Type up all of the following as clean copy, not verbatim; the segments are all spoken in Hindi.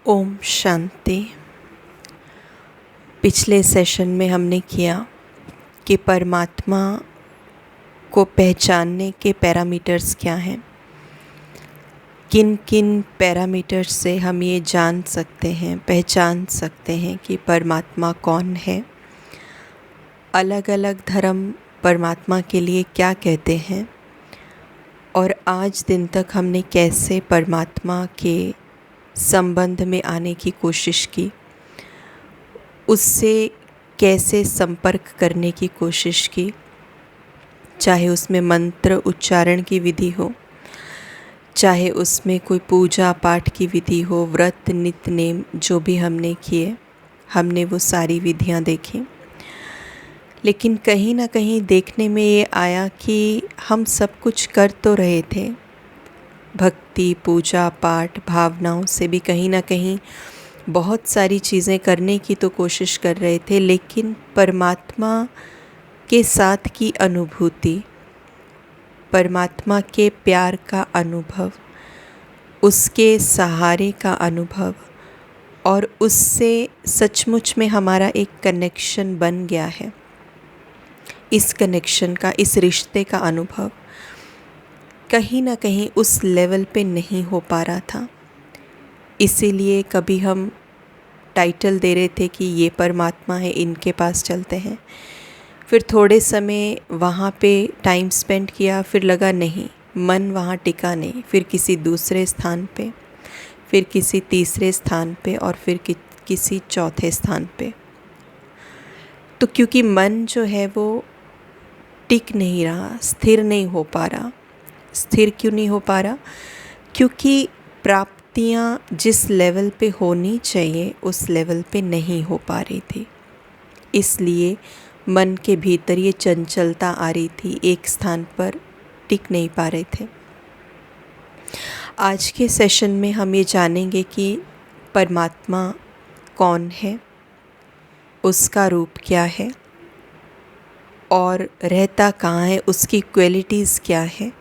ओम शांति। पिछले सेशन में हमने किया कि परमात्मा को पहचानने के पैरामीटर्स क्या हैं, किन किन पैरामीटर्स से हम ये जान सकते हैं, पहचान सकते हैं कि परमात्मा कौन है। अलग अलग धर्म परमात्मा के लिए क्या कहते हैं और आज दिन तक हमने कैसे परमात्मा के संबंध में आने की कोशिश की, उससे कैसे संपर्क करने की कोशिश की, चाहे उसमें मंत्र उच्चारण की विधि हो, चाहे उसमें कोई पूजा पाठ की विधि हो, व्रत नित्य नेम जो भी हमने किए, हमने वो सारी विधियां देखी। लेकिन कहीं ना कहीं देखने में ये आया कि हम सब कुछ कर तो रहे थे, भक्ति पूजा पाठ भावनाओं से भी कहीं ना कहीं बहुत सारी चीज़ें करने की तो कोशिश कर रहे थे, लेकिन परमात्मा के साथ की अनुभूति, परमात्मा के प्यार का अनुभव, उसके सहारे का अनुभव और उससे सचमुच में हमारा एक कनेक्शन बन गया है, इस कनेक्शन का, इस रिश्ते का अनुभव कहीं ना कहीं उस लेवल पे नहीं हो पा रहा था। इसीलिए कभी हम टाइटल दे रहे थे कि ये परमात्मा है, इनके पास चलते हैं। फिर थोड़े समय वहाँ पे टाइम स्पेंड किया, फिर लगा नहीं, मन वहाँ टिका नहीं, फिर किसी दूसरे स्थान पे, फिर किसी तीसरे स्थान पे और फिर किसी चौथे स्थान पे। तो क्योंकि मन जो है वो टिक नहीं रहा, स्थिर नहीं हो पा रहा। स्थिर क्यों नहीं हो पा रहा? क्योंकि प्राप्तियाँ जिस लेवल पे होनी चाहिए उस लेवल पे नहीं हो पा रही थी। इसलिए मन के भीतर ये चंचलता आ रही थी, एक स्थान पर टिक नहीं पा रहे थे। आज के सेशन में हम ये जानेंगे कि परमात्मा कौन है, उसका रूप क्या है और रहता कहाँ है, उसकी क्वालिटीज़ क्या है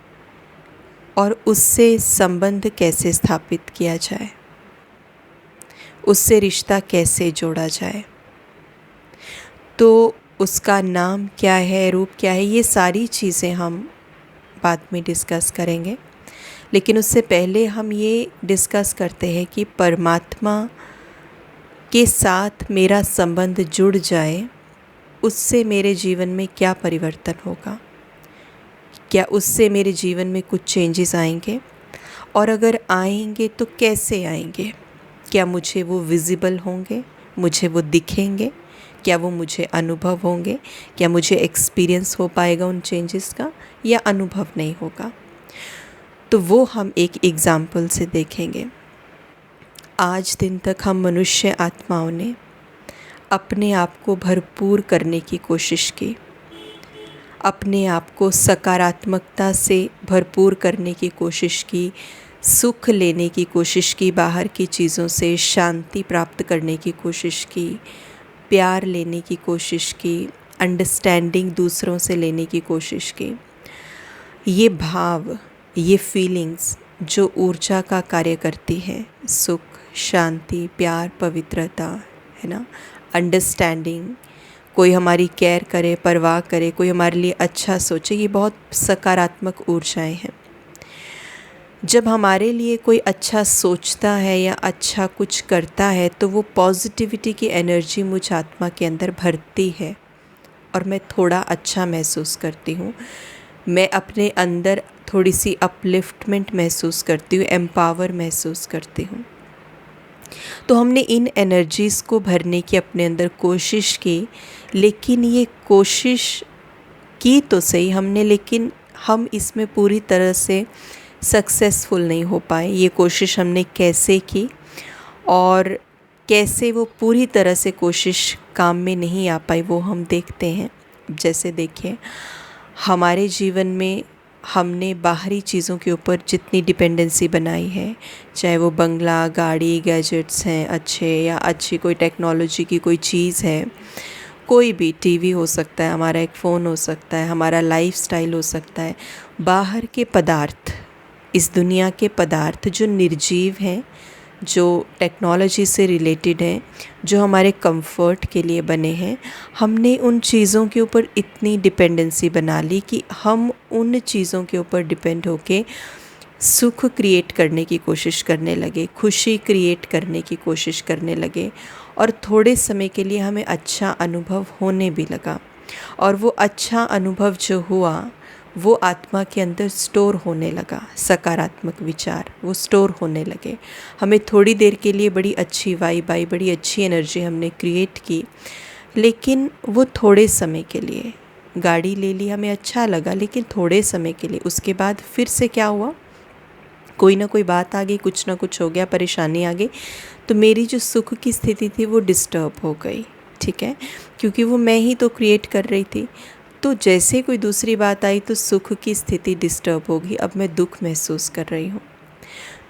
और उससे संबंध कैसे स्थापित किया जाए, उससे रिश्ता कैसे जोड़ा जाए। तो उसका नाम क्या है, रूप क्या है, ये सारी चीज़ें हम बाद में डिस्कस करेंगे। लेकिन उससे पहले हम ये डिस्कस करते हैं कि परमात्मा के साथ मेरा संबंध जुड़ जाए, उससे मेरे जीवन में क्या परिवर्तन होगा, क्या उससे मेरे जीवन में कुछ चेंजेस आएंगे और अगर आएंगे तो कैसे आएंगे। क्या मुझे वो विजिबल होंगे, मुझे वो दिखेंगे, क्या वो मुझे अनुभव होंगे, क्या मुझे एक्सपीरियंस हो पाएगा उन चेंजेस का, या अनुभव नहीं होगा। तो वो हम एक एग्ज़ाम्पल से देखेंगे। आज दिन तक हम मनुष्य आत्माओं ने अपने आप को भरपूर करने की कोशिश की, अपने आप को सकारात्मकता से भरपूर करने की कोशिश की, सुख लेने की कोशिश की, बाहर की चीज़ों से शांति प्राप्त करने की कोशिश की, प्यार लेने की कोशिश की, अंडरस्टैंडिंग दूसरों से लेने की कोशिश की। ये भाव, ये फीलिंग्स जो ऊर्जा का कार्य करती है, सुख शांति प्यार पवित्रता, है ना, अंडरस्टैंडिंग, कोई हमारी केयर करे, परवाह करे, कोई हमारे लिए अच्छा सोचे, ये बहुत सकारात्मक ऊर्जाएं हैं। जब हमारे लिए कोई अच्छा सोचता है या अच्छा कुछ करता है तो वो पॉजिटिविटी की एनर्जी मुझ आत्मा के अंदर भरती है और मैं थोड़ा अच्छा महसूस करती हूँ। मैं अपने अंदर थोड़ी सी अपलिफ्टमेंट महसूस करती हूँ, एम्पावर महसूस करती हूँ। तो हमने इन एनर्जीज़ को भरने की अपने अंदर कोशिश की, लेकिन ये कोशिश की तो सही हमने, लेकिन हम इसमें पूरी तरह से सक्सेसफुल नहीं हो पाए। ये कोशिश हमने कैसे की और कैसे वो पूरी तरह से कोशिश काम में नहीं आ पाई, वो हम देखते हैं। जैसे देखिए, हमारे जीवन में हमने बाहरी चीज़ों के ऊपर जितनी डिपेंडेंसी बनाई है, चाहे वो बंगला, गाड़ी, गैजेट्स हैं अच्छे, या अच्छी कोई टेक्नोलॉजी की कोई चीज़ है, कोई भी टीवी हो सकता है, हमारा एक फ़ोन हो सकता है, हमारा लाइफस्टाइल हो सकता है, बाहर के पदार्थ, इस दुनिया के पदार्थ जो निर्जीव हैं, जो टेक्नोलॉजी से रिलेटेड हैं, जो हमारे कंफर्ट के लिए बने हैं, हमने उन चीज़ों के ऊपर इतनी डिपेंडेंसी बना ली कि हम उन चीज़ों के ऊपर डिपेंड होके सुख क्रिएट करने की कोशिश करने लगे, खुशी क्रिएट करने की कोशिश करने लगे, और थोड़े समय के लिए हमें अच्छा अनुभव होने भी लगा। और वो अच्छा अनुभव जो हुआ वो आत्मा के अंदर स्टोर होने लगा, सकारात्मक विचार वो स्टोर होने लगे। हमें थोड़ी देर के लिए बड़ी अच्छी वाइब आई, बड़ी अच्छी एनर्जी हमने क्रिएट की, लेकिन वो थोड़े समय के लिए। गाड़ी ले ली, हमें अच्छा लगा, लेकिन थोड़े समय के लिए। उसके बाद फिर से क्या हुआ, कोई ना कोई बात आ गई, कुछ ना कुछ हो गया, परेशानी आ गई, तो मेरी जो सुख की स्थिति थी वो डिस्टर्ब हो गई। ठीक है, क्योंकि वो मैं ही तो क्रिएट कर रही थी। तो जैसे कोई दूसरी बात आई तो सुख की स्थिति डिस्टर्ब होगी, अब मैं दुख महसूस कर रही हूँ।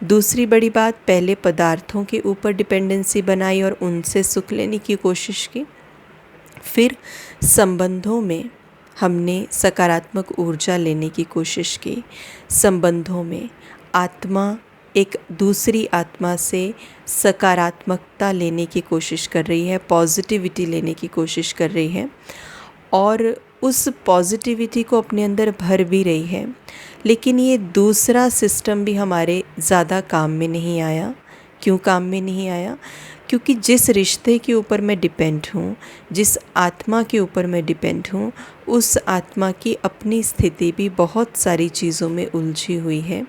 दूसरी बड़ी बात, पहले पदार्थों के ऊपर डिपेंडेंसी बनाई और उनसे सुख लेने की कोशिश की। फिर संबंधों में हमने सकारात्मक ऊर्जा लेने की कोशिश की। संबंधों में आत्मा एक दूसरी आत्मा से सकारात्मकता लेने की कोशिश कर रही है, पॉजिटिविटी लेने की कोशिश कर रही है, और उस पॉजिटिविटी को अपने अंदर भर भी रही है। लेकिन ये दूसरा सिस्टम भी हमारे ज़्यादा काम में नहीं आया। क्यों काम में नहीं आया? क्योंकि जिस रिश्ते के ऊपर मैं डिपेंड हूँ, जिस आत्मा के ऊपर मैं डिपेंड हूँ, उस आत्मा की अपनी स्थिति भी बहुत सारी चीज़ों में उलझी हुई है।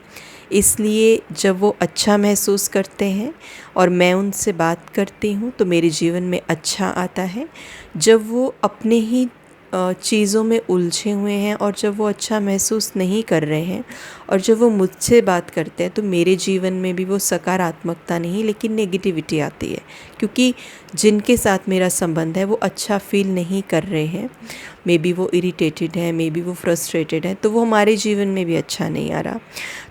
इसलिए जब वो अच्छा महसूस करते हैं और मैं उनसे बात करती हूँ तो मेरे जीवन में अच्छा आता है। जब वो अपने ही चीज़ों में उलझे हुए हैं और जब वो अच्छा महसूस नहीं कर रहे हैं और जब वो मुझसे बात करते हैं तो मेरे जीवन में भी वो सकारात्मकता नहीं लेकिन नेगेटिविटी आती है, क्योंकि जिनके साथ मेरा संबंध है वो अच्छा फील नहीं कर रहे हैं। मे बी वो इरिटेटेड है, मे बी वो फ्रस्ट्रेटेड है, तो वो हमारे जीवन में भी अच्छा नहीं आ रहा।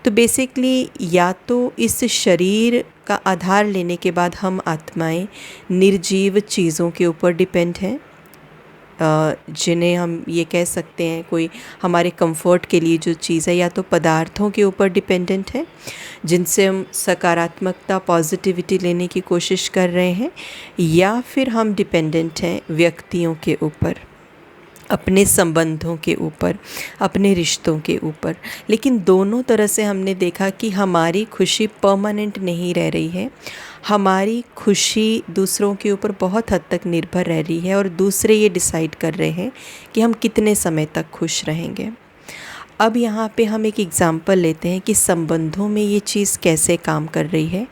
तो बेसिकली या तो इस शरीर का आधार लेने के बाद हम आत्माएं निर्जीव चीज़ों के ऊपर डिपेंड हैं, जिन्हें हम ये कह सकते हैं कोई हमारे कंफर्ट के लिए जो चीज़ है, या तो पदार्थों के ऊपर डिपेंडेंट है जिनसे हम सकारात्मकता पॉजिटिविटी लेने की कोशिश कर रहे हैं, या फिर हम डिपेंडेंट हैं व्यक्तियों के ऊपर, अपने संबंधों के ऊपर, अपने रिश्तों के ऊपर। लेकिन दोनों तरह से हमने देखा कि हमारी खुशी परमानेंट नहीं रह रही है। हमारी खुशी दूसरों के ऊपर बहुत हद तक निर्भर रह रही है और दूसरे ये डिसाइड कर रहे हैं कि हम कितने समय तक खुश रहेंगे। अब यहाँ पे हम एक एग्ज़ाम्पल लेते हैं कि संबंधों में ये चीज़ कैसे काम कर रही है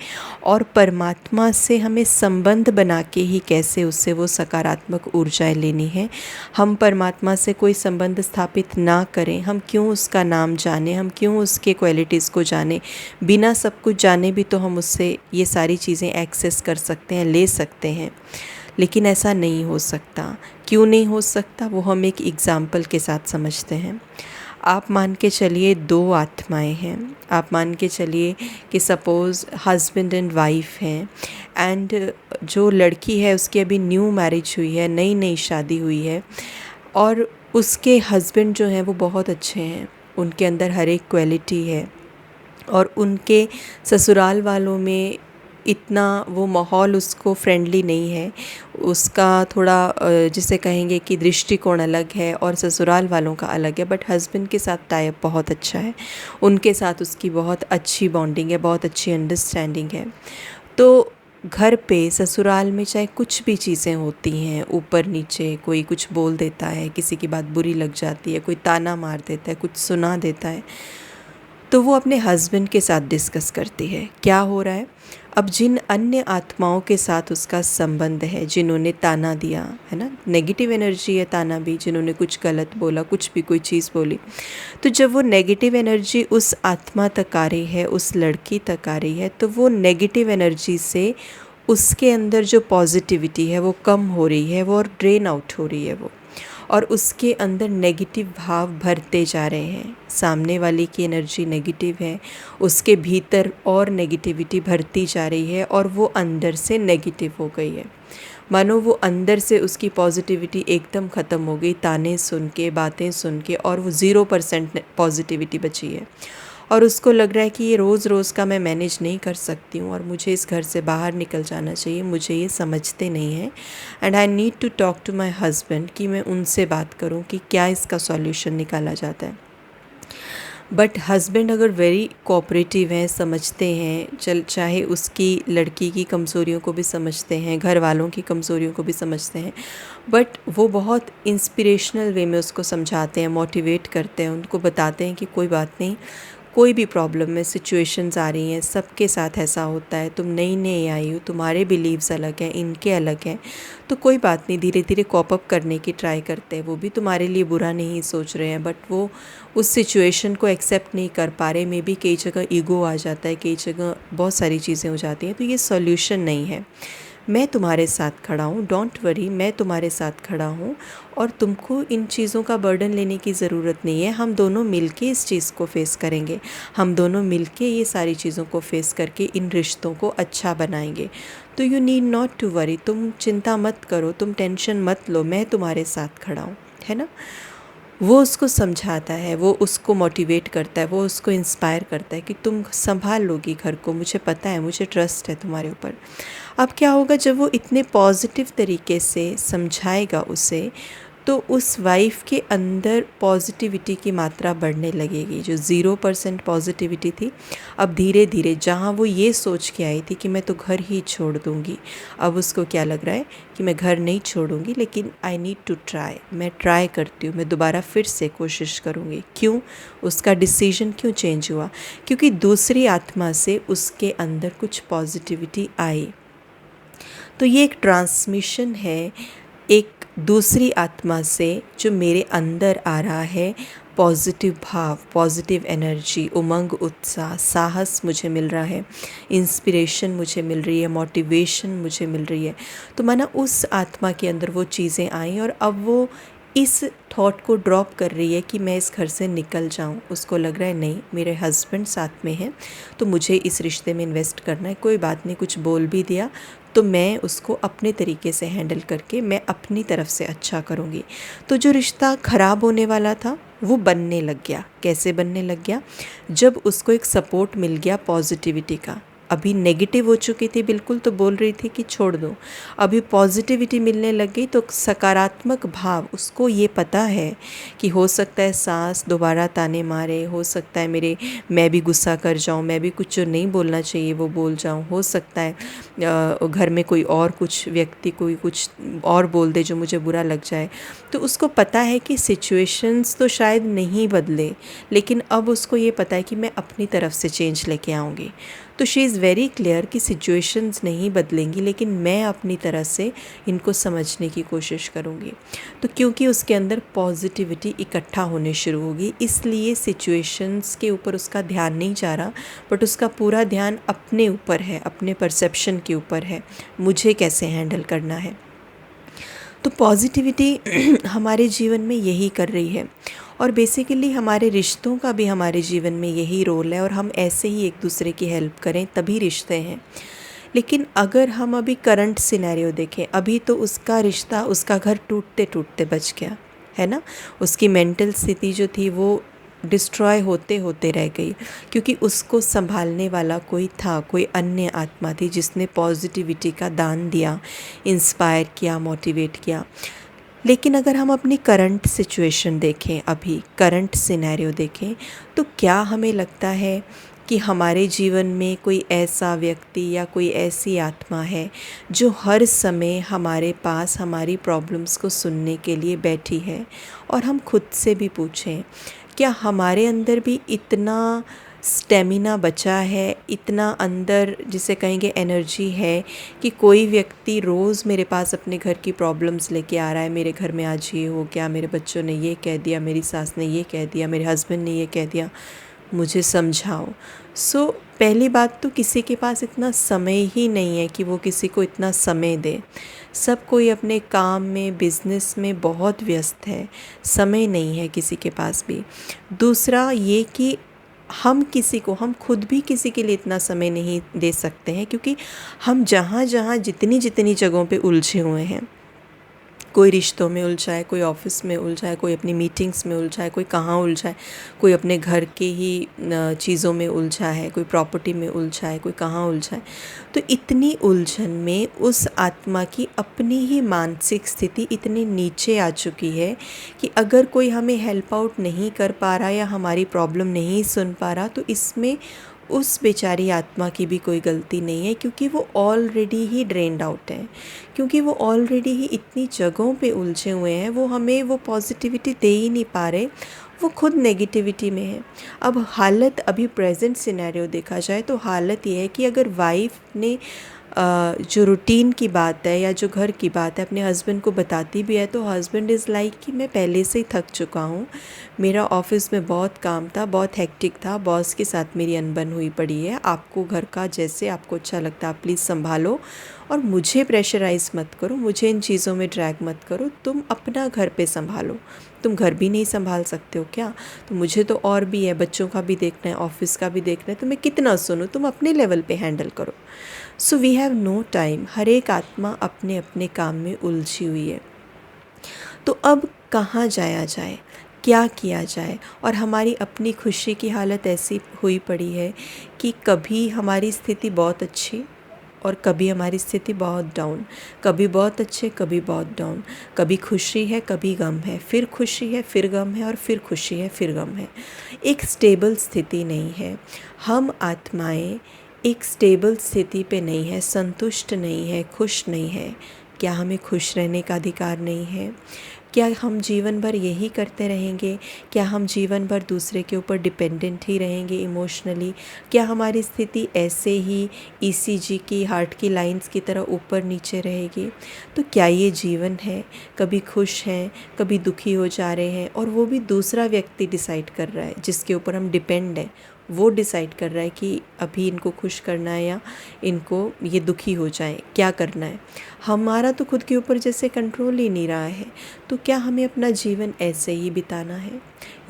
और परमात्मा से हमें संबंध बना के ही कैसे उससे वो सकारात्मक ऊर्जाएं लेनी है। हम परमात्मा से कोई संबंध स्थापित ना करें, हम क्यों उसका नाम जाने, हम क्यों उसके क्वालिटीज़ को जाने, बिना सब कुछ जाने भी तो हम उससे ये सारी चीज़ें एक्सेस कर सकते हैं, ले सकते हैं। लेकिन ऐसा नहीं हो सकता। क्यों नहीं हो सकता, वो हम एक एग्ज़ाम्पल के साथ समझते हैं। आप मान के चलिए दो आत्माएं हैं। आप मान के चलिए कि सपोज़ हस्बैंड एंड वाइफ हैं, एंड जो लड़की है उसकी अभी न्यू मैरिज हुई है, नई नई शादी हुई है, और उसके हस्बैंड जो हैं वो बहुत अच्छे हैं, उनके अंदर हर एक क्वालिटी है, और उनके ससुराल वालों में इतना वो माहौल उसको फ्रेंडली नहीं है। उसका थोड़ा जिसे कहेंगे कि दृष्टिकोण अलग है और ससुराल वालों का अलग है, बट हस्बैंड के साथ टाई अप बहुत अच्छा है, उनके साथ उसकी बहुत अच्छी बॉन्डिंग है, बहुत अच्छी अंडरस्टैंडिंग है। तो घर पे ससुराल में चाहे कुछ भी चीज़ें होती हैं, ऊपर नीचे कोई कुछ बोल देता है, किसी की बात बुरी लग जाती है, कोई ताना मार देता है, कुछ सुना देता है, तो वो अपने हस्बैंड के साथ डिस्कस करती है क्या हो रहा है। अब जिन अन्य आत्माओं के साथ उसका संबंध है, जिन्होंने ताना दिया है ना, नेगेटिव एनर्जी है ताना भी, जिन्होंने कुछ गलत बोला, कुछ भी कोई चीज़ बोली, तो जब वो नेगेटिव एनर्जी उस आत्मा तक आ रही है, उस लड़की तक आ रही है, तो वो नेगेटिव एनर्जी से उसके अंदर जो पॉजिटिविटी है वो कम हो रही है, वो और ड्रेन आउट हो रही है वो, और उसके अंदर नेगेटिव भाव भरते जा रहे हैं। सामने वाले की एनर्जी नेगेटिव है, उसके भीतर और नेगेटिविटी भरती जा रही है, और वो अंदर से नेगेटिव हो गई है। मानो वो अंदर से उसकी पॉजिटिविटी एकदम ख़त्म हो गई, ताने सुन के, बातें सुन के, और वो 0% पॉजिटिविटी बची है। और उसको लग रहा है कि ये रोज़ रोज़ का मैं मैनेज नहीं कर सकती हूँ और मुझे इस घर से बाहर निकल जाना चाहिए, मुझे ये समझते नहीं हैं and I need to talk to my husband कि मैं उनसे बात करूँ कि क्या इसका सॉल्यूशन निकाला जाता है। बट हस्बैंड अगर वेरी कोऑपरेटिव हैं, समझते हैं, चाहे उसकी लड़की की कमज़ोरियों को भी समझते हैं, घर वालों की कमज़ोरियों को भी समझते हैं, बट वो बहुत इंस्पिरेशनल वे में उसको समझाते हैं, मोटिवेट करते हैं, उनको बताते हैं कि कोई बात नहीं, कोई भी प्रॉब्लम में सिचुएशंस आ रही हैं, सबके साथ ऐसा होता है, तुम नई नई आई हो, तुम्हारे बिलीव्स अलग हैं, इनके अलग हैं, तो कोई बात नहीं, धीरे धीरे कॉप अप करने की ट्राई करते हैं, वो भी तुम्हारे लिए बुरा नहीं सोच रहे हैं, बट वो उस सिचुएशन को एक्सेप्ट नहीं कर पा रहे, मे बी कई जगह ईगो आ जाता है, कई जगह बहुत सारी चीज़ें हो जाती हैं, तो ये सॉल्यूशन नहीं है। मैं तुम्हारे साथ खड़ा हूँ, डोंट वरी, मैं तुम्हारे साथ खड़ा हूँ और तुमको इन चीज़ों का बर्डन लेने की ज़रूरत नहीं है, हम दोनों मिलके इस चीज़ को फेस करेंगे, हम दोनों मिलके ये सारी चीज़ों को फेस करके इन रिश्तों को अच्छा बनाएंगे। तो you need not to worry, तुम चिंता मत करो, तुम टेंशन मत लो, मैं तुम्हारे साथ खड़ा हूँ, है ना। वो उसको समझाता है, वो उसको मोटिवेट करता है, वो उसको इंस्पायर करता है कि तुम संभाल लोगी घर को, मुझे पता है, मुझे ट्रस्ट है तुम्हारे ऊपर। अब क्या होगा जब वो इतने पॉजिटिव तरीके से समझाएगा उसे, तो उस वाइफ के अंदर पॉजिटिविटी की मात्रा बढ़ने लगेगी। जो 0% पॉजिटिविटी थी, अब धीरे धीरे जहाँ वो ये सोच के आई थी कि मैं तो घर ही छोड़ दूँगी, अब उसको क्या लग रहा है कि मैं घर नहीं छोड़ूंगी, लेकिन आई नीड टू ट्राई, मैं ट्राई करती हूँ, मैं दोबारा फिर से कोशिश करूँगी। क्यों? उसका डिसीजन क्यों चेंज हुआ? क्योंकि दूसरी आत्मा से उसके अंदर कुछ पॉजिटिविटी आई। तो ये एक ट्रांसमिशन है, एक दूसरी आत्मा से जो मेरे अंदर आ रहा है, पॉजिटिव भाव, पॉजिटिव एनर्जी, उमंग, उत्साह, साहस मुझे मिल रहा है, इंस्पिरेशन मुझे मिल रही है, मोटिवेशन मुझे मिल रही है। तो माना उस आत्मा के अंदर वो चीज़ें आई और अब वो इस थॉट को ड्रॉप कर रही है कि मैं इस घर से निकल जाऊं। उसको लग रहा है नहीं, मेरे हस्बैंड साथ में हैं तो मुझे इस रिश्ते में इन्वेस्ट करना है, कोई बात नहीं, कुछ बोल भी दिया तो मैं उसको अपने तरीके से हैंडल करके मैं अपनी तरफ से अच्छा करूँगी। तो जो रिश्ता ख़राब होने वाला था वो बनने लग गया। कैसे बनने लग गया? जब उसको एक सपोर्ट मिल गया पॉजिटिविटी का। अभी नेगेटिव हो चुकी थी बिल्कुल, तो बोल रही थी कि छोड़ दो, अभी पॉजिटिविटी मिलने लग गई, तो सकारात्मक भाव, उसको ये पता है कि हो सकता है सास दोबारा ताने मारे, हो सकता है मैं भी गुस्सा कर जाऊँ, मैं भी कुछ जो नहीं बोलना चाहिए वो बोल जाऊँ, हो सकता है घर में कोई और कुछ व्यक्ति कोई कुछ और बोल दे जो मुझे बुरा लग जाए। तो उसको पता है कि सिचुएशंस तो शायद नहीं बदले, लेकिन अब उसको ये पता है कि मैं अपनी तरफ से चेंज लेके आऊँगी। तो शी इज़ वेरी क्लियर कि सिचुएशंस नहीं बदलेंगी, लेकिन मैं अपनी तरह से इनको समझने की कोशिश करूँगी। तो क्योंकि उसके अंदर पॉजिटिविटी इकट्ठा होने शुरू होगी, इसलिए सिचुएशंस के ऊपर उसका ध्यान नहीं जा रहा, बट उसका पूरा ध्यान अपने ऊपर है, अपने परसेप्शन के ऊपर है, मुझे कैसे हैंडल करना है। तो पॉजिटिविटी हमारे जीवन में यही कर रही है और बेसिकली हमारे रिश्तों का भी हमारे जीवन में यही रोल है और हम ऐसे ही एक दूसरे की हेल्प करें तभी रिश्ते हैं। लेकिन अगर हम अभी करंट सिनेरियो देखें, अभी तो उसका रिश्ता, उसका घर टूटते टूटते बच गया, है ना। उसकी मेंटल स्थिति जो थी वो डिस्ट्रॉय होते होते रह गई, क्योंकि उसको संभालने वाला कोई था, कोई अन्य आत्मा थी जिसने पॉजिटिविटी का दान दिया, इंस्पायर किया, मोटिवेट किया। लेकिन अगर हम अपनी करंट सिचुएशन देखें, अभी करंट सिनेरियो देखें, तो क्या हमें लगता है कि हमारे जीवन में कोई ऐसा व्यक्ति या कोई ऐसी आत्मा है जो हर समय हमारे पास हमारी प्रॉब्लम्स को सुनने के लिए बैठी है? और हम खुद से भी पूछें, क्या हमारे अंदर भी इतना स्टेमिना बचा है, इतना अंदर जिसे कहेंगे एनर्जी है कि कोई व्यक्ति रोज़ मेरे पास अपने घर की प्रॉब्लम्स लेके आ रहा है, मेरे घर में आज ये हो गया, मेरे बच्चों ने ये कह दिया, मेरी सास ने ये कह दिया, मेरे हस्बैंड ने ये कह दिया, मुझे समझाओ। सो पहली बात तो किसी के पास इतना समय ही नहीं है कि वो किसी को इतना समय दे। सब कोई अपने काम में, बिज़नेस में बहुत व्यस्त है, समय नहीं है किसी के पास भी। दूसरा ये कि हम खुद भी किसी के लिए इतना समय नहीं दे सकते हैं, क्योंकि हम जहाँ जहाँ जितनी जितनी जगहों पे उलझे हुए हैं, कोई रिश्तों में उलझा है, कोई ऑफिस में उलझा है, कोई अपनी मीटिंग्स में उलझा है, कोई कहाँ उलझा है, कोई अपने घर के ही चीज़ों में उलझा है, कोई प्रॉपर्टी में उलझा है, कोई कहाँ उलझा है। तो इतनी उलझन में उस आत्मा की अपनी ही मानसिक स्थिति इतनी नीचे आ चुकी है कि अगर कोई हमें हेल्प आउट नहीं कर पा रहा या हमारी प्रॉब्लम नहीं सुन पा रहा, तो इसमें उस बेचारी आत्मा की भी कोई गलती नहीं है, क्योंकि वो ऑलरेडी ही ड्रेन्ड आउट है, क्योंकि वो ऑलरेडी ही इतनी जगहों पे उलझे हुए हैं। वो हमें वो पॉजिटिविटी दे ही नहीं पा रहे, वो खुद नेगेटिविटी में है। अब हालत, अभी प्रेजेंट सिनेरियो देखा जाए तो हालत ये है कि अगर वाइफ ने जो रूटीन की बात है या जो घर की बात है अपने हस्बैंड को बताती भी है, तो हस्बैंड इज़ लाइक कि मैं पहले से ही थक चुका हूँ, मेरा ऑफिस में बहुत काम था, बहुत हेक्टिक था, बॉस के साथ मेरी अनबन हुई पड़ी है, आपको घर का जैसे आपको अच्छा लगता है आप प्लीज़ संभालो और मुझे प्रेशराइज़ मत करो, मुझे इन चीज़ों में ड्रैग मत करो, तुम अपना घर पे संभालो। तुम घर भी नहीं संभाल सकते हो क्या? तो मुझे तो और भी है, बच्चों का भी देखना है, ऑफिस का भी देखना है, तो मैं कितना सुनूं, तुम अपने लेवल पे हैंडल करो। So we have no time. हर एक आत्मा अपने अपने काम में उलझी हुई है। तो अब कहाँ जाया जाए, क्या किया जाए? और हमारी अपनी खुशी की हालत ऐसी हुई पड़ी है कि कभी हमारी स्थिति बहुत अच्छी और कभी हमारी स्थिति बहुत डाउन, कभी बहुत अच्छे कभी बहुत डाउन, कभी खुशी है कभी गम है, फिर खुशी है फिर गम है और फिर खुशी है फिर गम है। एक स्टेबल स्थिति नहीं है। हम आत्माएं एक स्टेबल स्थिति पे नहीं है, संतुष्ट नहीं है, खुश नहीं है। क्या हमें खुश रहने का अधिकार नहीं है? क्या हम जीवन भर यही करते रहेंगे? क्या हम जीवन भर दूसरे के ऊपर डिपेंडेंट ही रहेंगे इमोशनली? क्या हमारी स्थिति ऐसे ही ईसीजी की हार्ट की लाइंस की तरह ऊपर नीचे रहेगी? तो क्या ये जीवन है? कभी खुश हैं, कभी दुखी हो जा रहे हैं, और वो भी दूसरा व्यक्ति डिसाइड कर रहा है जिसके ऊपर हम डिपेंड हैं। वो डिसाइड कर रहा है कि अभी इनको खुश करना है या इनको ये दुखी हो जाए, क्या करना है। हमारा तो खुद के ऊपर जैसे कंट्रोल ही नहीं रहा है। तो क्या हमें अपना जीवन ऐसे ही बिताना है?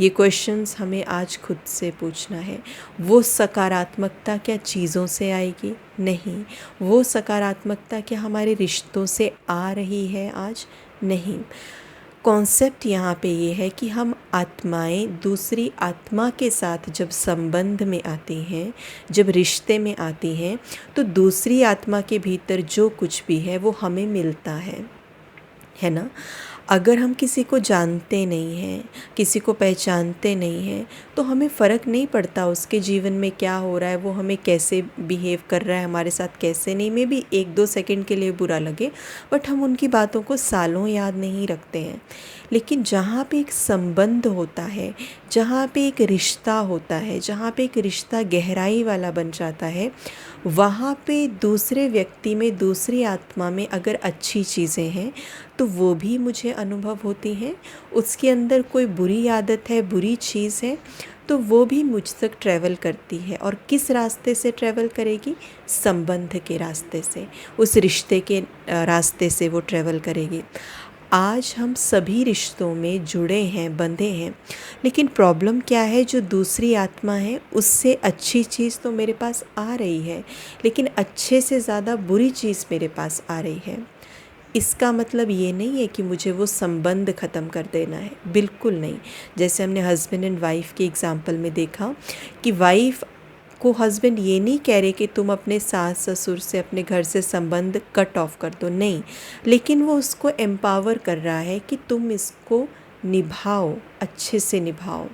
ये क्वेश्चंस हमें आज खुद से पूछना है। वो सकारात्मकता क्या चीज़ों से आएगी? नहीं। वो सकारात्मकता क्या हमारे रिश्तों से आ रही है आज? नहीं। कॉन्सेप्ट यहाँ पे ये है कि हम आत्माएं दूसरी आत्मा के साथ जब संबंध में आती हैं, जब रिश्ते में आती हैं, तो दूसरी आत्मा के भीतर जो कुछ भी है वो हमें मिलता है ना। अगर हम किसी को जानते नहीं हैं, किसी को पहचानते नहीं हैं, तो हमें फ़र्क नहीं पड़ता उसके जीवन में क्या हो रहा है, वो हमें कैसे बिहेव कर रहा है, हमारे साथ कैसे नहीं। मे बी 1-2 सेकंड के लिए बुरा लगे, बट हम उनकी बातों को सालों याद नहीं रखते हैं। लेकिन जहाँ पे एक संबंध होता है, जहाँ पे एक रिश्ता होता है, जहाँ पे एक रिश्ता गहराई वाला बन जाता है, वहाँ पे दूसरे व्यक्ति में, दूसरी आत्मा में अगर अच्छी चीज़ें हैं तो वो भी मुझे अनुभव होती हैं। उसके अंदर कोई बुरी आदत है, बुरी चीज़ है, तो वो भी मुझ तक ट्रैवल करती है। और किस रास्ते से ट्रैवल करेगी? संबंध के रास्ते से, उस रिश्ते के रास्ते से वो ट्रैवल करेगी। आज हम सभी रिश्तों में जुड़े हैं, बंधे हैं, लेकिन प्रॉब्लम क्या है, जो दूसरी आत्मा है उससे अच्छी चीज़ तो मेरे पास आ रही है, लेकिन अच्छे से ज़्यादा बुरी चीज़ मेरे पास आ रही है। इसका मतलब ये नहीं है कि मुझे वो संबंध ख़त्म कर देना है, बिल्कुल नहीं। जैसे हमने हस्बैंड एंड वाइफ के एग्ज़ाम्पल में देखा कि वाइफ को हस्बैंड ये नहीं कह रहे कि तुम अपने सास ससुर से, अपने घर से संबंध कट ऑफ कर दो, नहीं, लेकिन वो उसको एम्पावर कर रहा है कि तुम इसको निभाओ, अच्छे से निभाओ,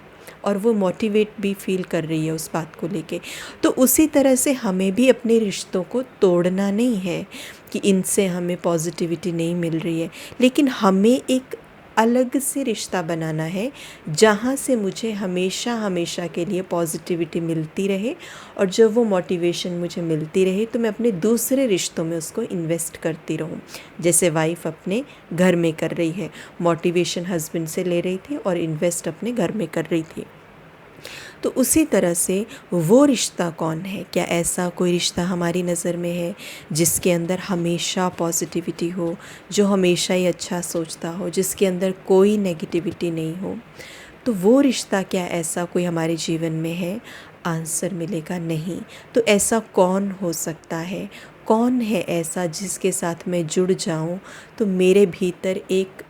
और वो मोटिवेट भी फील कर रही है उस बात को लेके। तो उसी तरह से हमें भी अपने रिश्तों को तोड़ना नहीं है कि इनसे हमें पॉजिटिविटी नहीं मिल रही है, लेकिन हमें एक अलग से रिश्ता बनाना है जहाँ से मुझे हमेशा हमेशा के लिए पॉजिटिविटी मिलती रहे, और जब वो मोटिवेशन मुझे मिलती रहे तो मैं अपने दूसरे रिश्तों में उसको इन्वेस्ट करती रहूँ। जैसे वाइफ अपने घर में कर रही है, मोटिवेशन हस्बैंड से ले रही थी और इन्वेस्ट अपने घर में कर रही थी। तो उसी तरह से वो रिश्ता कौन है? क्या ऐसा कोई रिश्ता हमारी नज़र में है जिसके अंदर हमेशा पॉजिटिविटी हो, जो हमेशा ही अच्छा सोचता हो, जिसके अंदर कोई नेगेटिविटी नहीं हो? तो वो रिश्ता क्या ऐसा कोई हमारे जीवन में है? आंसर मिलेगा नहीं। तो ऐसा कौन हो सकता है? कौन है ऐसा जिसके साथ मैं जुड़ जाऊं तो मेरे भीतर एक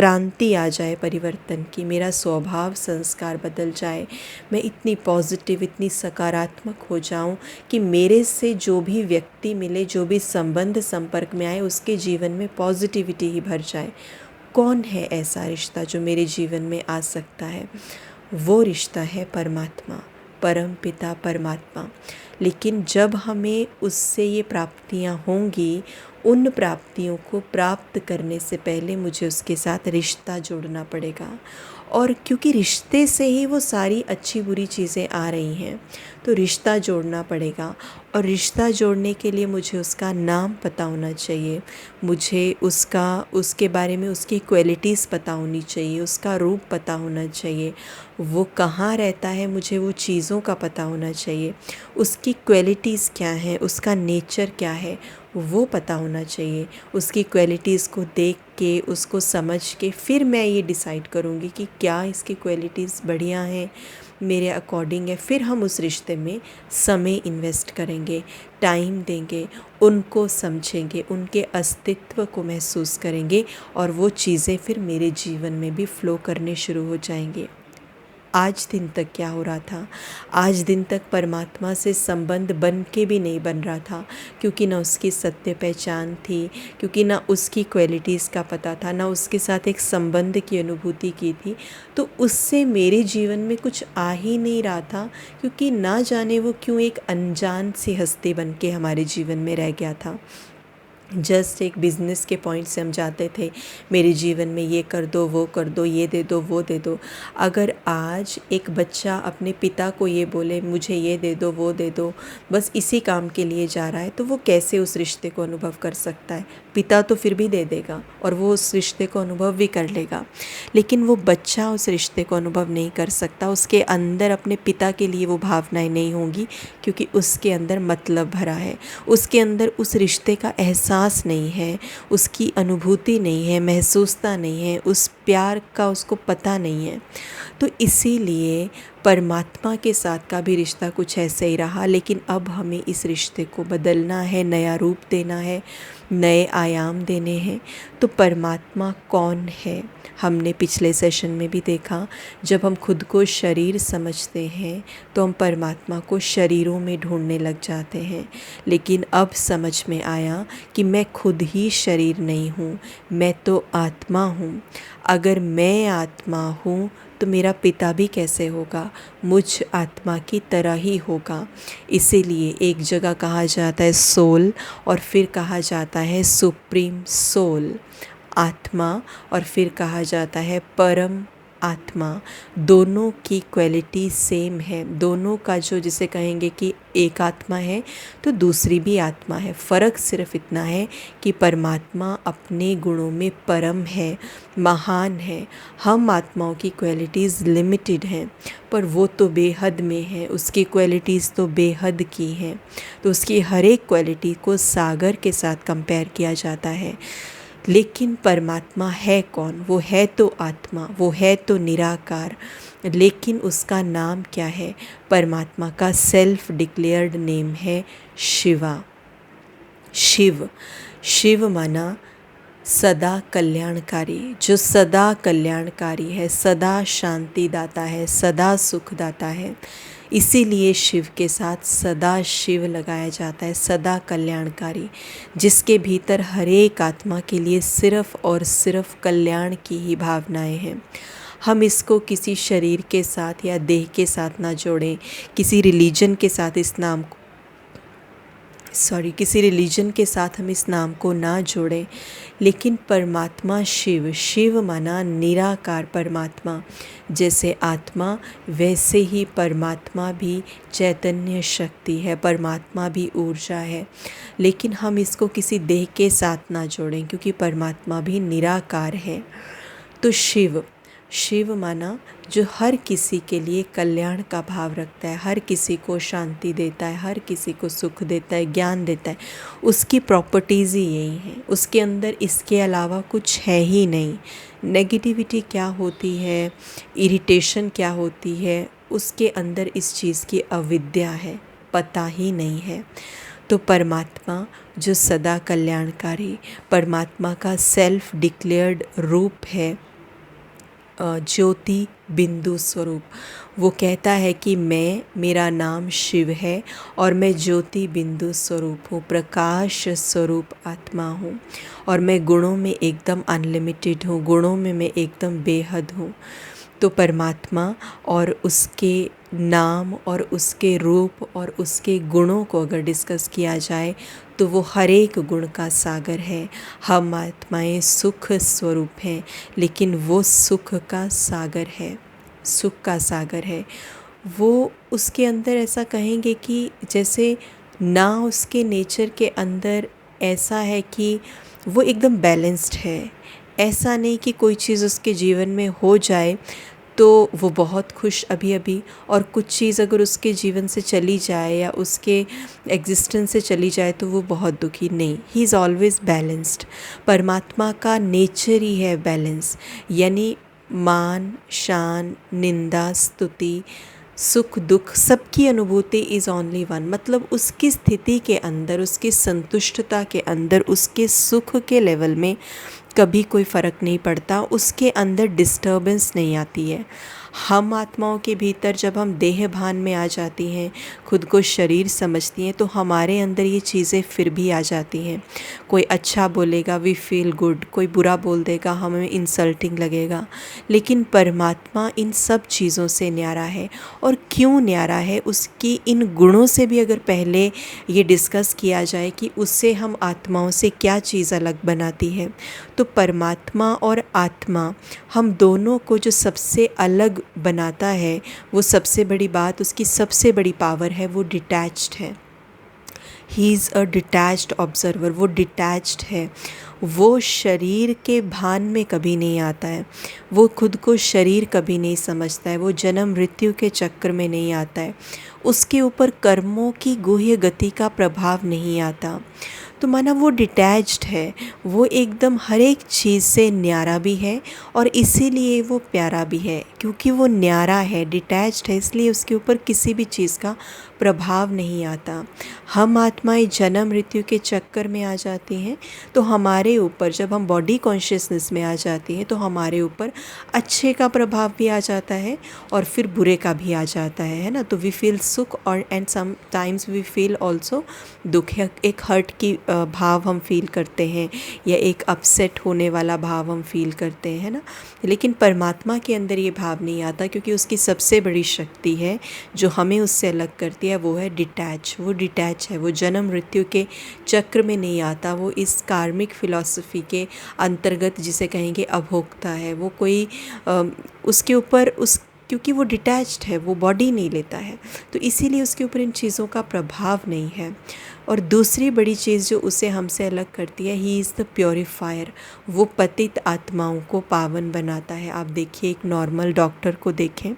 क्रांति आ जाए परिवर्तन की, मेरा स्वभाव संस्कार बदल जाए, मैं इतनी पॉजिटिव, इतनी सकारात्मक हो जाऊं कि मेरे से जो भी व्यक्ति मिले, जो भी संबंध संपर्क में आए, उसके जीवन में पॉजिटिविटी ही भर जाए। कौन है ऐसा रिश्ता जो मेरे जीवन में आ सकता है? वो रिश्ता है परमात्मा, परम पिता परमात्मा। लेकिन जब हमें उससे ये प्राप्तियाँ होंगी, उन प्राप्तियों को प्राप्त करने से पहले मुझे उसके साथ रिश्ता जोड़ना पड़ेगा। और क्योंकि रिश्ते से ही वो सारी अच्छी बुरी चीज़ें आ रही हैं, तो रिश्ता जोड़ना पड़ेगा। और रिश्ता जोड़ने के लिए मुझे उसका नाम पता होना चाहिए, मुझे उसके बारे में उसकी क्वालिटीज़ पता होनी चाहिए, उसका रूप पता होना चाहिए, वो कहाँ रहता है मुझे वो चीज़ों का पता होना चाहिए, उसकी क्वालिटीज़ क्या हैं, उसका नेचर क्या है वो पता होना चाहिए। उसकी क्वालिटीज़ को देख के, उसको समझ के फिर मैं ये डिसाइड करूँगी कि क्या इसकी क्वालिटीज़ बढ़िया हैं, मेरे अकॉर्डिंग है। फिर हम उस रिश्ते में समय इन्वेस्ट करेंगे, टाइम देंगे, उनको समझेंगे, उनके अस्तित्व को महसूस करेंगे और वो चीज़ें फिर मेरे जीवन में भी फ़्लो करने शुरू हो जाएंगे। आज दिन तक क्या हो रहा था? आज दिन तक परमात्मा से संबंध बन के भी नहीं बन रहा था, क्योंकि ना उसकी सत्य पहचान थी, क्योंकि ना उसकी क्वालिटीज़ का पता था, ना उसके साथ एक संबंध की अनुभूति की थी। तो उससे मेरे जीवन में कुछ आ ही नहीं रहा था, क्योंकि ना जाने वो क्यों एक अनजान सी हस्ती बन के हमारे जीवन में रह गया था। जस्ट एक बिज़नेस के पॉइंट से हम जाते थे, मेरे जीवन में ये कर दो, वो कर दो, ये दे दो, वो दे दो। अगर आज एक बच्चा अपने पिता को ये बोले मुझे ये दे दो, वो दे दो, बस इसी काम के लिए जा रहा है, तो वो कैसे उस रिश्ते को अनुभव कर सकता है? पिता तो फिर भी दे देगा और वो उस रिश्ते को अनुभव भी कर लेगा, लेकिन वो बच्चा उस रिश्ते को अनुभव नहीं कर सकता। उसके अंदर अपने पिता के लिए वो भावनाएं नहीं होंगी, क्योंकि उसके अंदर मतलब भरा है, उसके अंदर उस रिश्ते का एहसास नहीं है, उसकी अनुभूति नहीं है, महसूसता नहीं है, उस प्यार का उसको पता नहीं है। तो इसीलिए परमात्मा के साथ का भी रिश्ता कुछ ऐसे ही रहा, लेकिन अब हमें इस रिश्ते को बदलना है, नया रूप देना है, नए आयाम देने हैं। तो परमात्मा कौन है? हमने पिछले सेशन में भी देखा, जब हम खुद को शरीर समझते हैं तो हम परमात्मा को शरीरों में ढूंढने लग जाते हैं। लेकिन अब समझ में आया कि मैं खुद ही शरीर नहीं हूँ, मैं तो आत्मा हूँ। अगर मैं आत्मा हूँ तो मेरा पिता भी कैसे होगा? मुझ आत्मा की तरह ही होगा। इसीलिए एक जगह कहा जाता है सोल, और फिर कहा जाता है सुप्रीम सोल, आत्मा, और फिर कहा जाता है परम आत्मा। दोनों की क्वालिटी सेम है, दोनों का जो जिसे कहेंगे कि एक आत्मा है तो दूसरी भी आत्मा है। फ़र्क सिर्फ इतना है कि परमात्मा अपने गुणों में परम है, महान है। हम आत्माओं की क्वालिटीज़ लिमिटेड हैं, पर वो तो बेहद में है, उसकी क्वालिटीज़ तो बेहद की हैं। तो उसकी हर एक क्वालिटी को सागर के साथ कंपेयर किया जाता है। लेकिन परमात्मा है कौन? वो है तो आत्मा, वो है तो निराकार, लेकिन उसका नाम क्या है? परमात्मा का सेल्फ डिक्लेयर्ड नेम है शिवा, शिव। शिव माना सदा कल्याणकारी, जो सदा कल्याणकारी है, सदा शांति दाता है, सदा सुख दाता है। इसीलिए शिव के साथ सदा शिव लगाया जाता है, सदा कल्याणकारी, जिसके भीतर हर एक आत्मा के लिए सिर्फ़ और सिर्फ कल्याण की ही भावनाएं हैं। हम इसको किसी शरीर के साथ या देह के साथ ना जोड़ें, किसी रिलीजन के साथ इस नाम को किसी रिलीजन के साथ हम इस नाम को ना जोड़ें, लेकिन परमात्मा शिव, शिव माना निराकार परमात्मा। जैसे आत्मा वैसे ही परमात्मा भी चैतन्य शक्ति है, परमात्मा भी ऊर्जा है। लेकिन हम इसको किसी देह के साथ ना जोड़ें, क्योंकि परमात्मा भी निराकार है। तो शिव, शिव माना जो हर किसी के लिए कल्याण का भाव रखता है, हर किसी को शांति देता है, हर किसी को सुख देता है, ज्ञान देता है। उसकी प्रॉपर्टीज़ ही यही हैं, उसके अंदर इसके अलावा कुछ है ही नहीं। नेगेटिविटी क्या होती है, इरिटेशन क्या होती है, उसके अंदर इस चीज़ की अविद्या है, पता ही नहीं है। तो परमात्मा जो सदा कल्याणकारी, परमात्मा का सेल्फ डिक्लेयर्ड रूप है, ज्योति बिंदु स्वरूप। वो कहता है कि मेरा नाम शिव है और मैं ज्योति बिंदु स्वरूप हूँ, प्रकाश स्वरूप आत्मा हूँ और मैं गुणों में एकदम अनलिमिटेड हूँ, गुणों में मैं एकदम बेहद हूँ। तो परमात्मा और उसके नाम और उसके रूप और उसके गुणों को अगर डिस्कस किया जाए तो वो हर एक गुण का सागर है। हम आत्माएं सुख स्वरूप हैं, लेकिन वो सुख का सागर है, सुख का सागर है वो। उसके अंदर ऐसा कहेंगे कि जैसे ना उसके नेचर के अंदर ऐसा है कि वो एकदम बैलेंस्ड है। ऐसा नहीं कि कोई चीज़ उसके जीवन में हो जाए तो वो बहुत खुश अभी अभी, और कुछ चीज़ अगर उसके जीवन से चली जाए या उसके एग्जिस्टेंस से चली जाए तो वो बहुत दुखी। नहीं, ही इज़ ऑलवेज़ बैलेंस्ड। परमात्मा का नेचर ही है बैलेंस, यानी मान शान निंदा स्तुति सुख दुख सबकी अनुभूति इज़ ओनली वन। मतलब उसकी स्थिति के अंदर, उसकी संतुष्टता के अंदर, उसके सुख के लेवल में कभी कोई फ़र्क नहीं पड़ता, उसके अंदर डिस्टर्बेंस नहीं आती है। हम आत्माओं के भीतर जब हम देह भान में आ जाती हैं, खुद को शरीर समझती हैं, तो हमारे अंदर ये चीज़ें फिर भी आ जाती हैं। कोई अच्छा बोलेगा वी फील गुड, कोई बुरा बोल देगा हमें इंसल्टिंग लगेगा। लेकिन परमात्मा इन सब चीज़ों से न्यारा है। और क्यों न्यारा है, उसकी इन गुणों से भी अगर पहले ये डिस्कस किया जाए कि उससे हम आत्माओं से क्या चीज़ अलग बनाती है, तो परमात्मा और आत्मा हम दोनों को जो सबसे अलग बनाता है, वो सबसे बड़ी बात, उसकी सबसे बड़ी पावर है, वो डिटैच्ड है। He is a detached observer. वो डिटैच्ड है, वो शरीर के भान में कभी नहीं आता है, वो खुद को शरीर कभी नहीं समझता है, वो जन्म मृत्यु के चक्कर में नहीं आता है, उसके ऊपर कर्मों की गुह्य गति का प्रभाव नहीं आता। तो माना वो डिटैच्ड है, वो एकदम हर एक चीज़ से न्यारा भी है और इसीलिए वो प्यारा भी है। क्योंकि वो न्यारा है, डिटैच्ड है, इसलिए उसके ऊपर किसी भी चीज़ का प्रभाव नहीं आता। हम आत्माएं जन्म मृत्यु के चक्कर में आ जाती हैं, तो हमारे ऊपर जब हम बॉडी कॉन्शियसनेस में आ जाती हैं तो हमारे ऊपर अच्छे का प्रभाव भी आ जाता है और फिर बुरे का भी आ जाता है ना। तो वी फील सुख और and sometimes we feel also दुख, एक हर्ट की भाव हम फील करते हैं या एक अपसेट होने वाला भाव हम फील करते हैं ना। लेकिन परमात्मा के अंदर ये भाव नहीं आता, क्योंकि उसकी सबसे बड़ी शक्ति है जो हमें उससे अलग करती है, वो है डिटैच। वो डिटैच है, वो जन्म मृत्यु के चक्र में नहीं आता, वो इस कार्मिक फिलॉसफी के अंतर्गत जिसे कहेंगे अभोक्ता है। वो कोई उसके ऊपर उस क्योंकि वो डिटैच्ड है, वो बॉडी नहीं लेता है, तो इसीलिए उसके ऊपर इन चीज़ों का प्रभाव नहीं है। और दूसरी बड़ी चीज़ जो उसे हमसे अलग करती है, ही इज़ द प्योरीफायर। वो पतित आत्माओं को पावन बनाता है। आप देखिए, एक नॉर्मल डॉक्टर को देखें,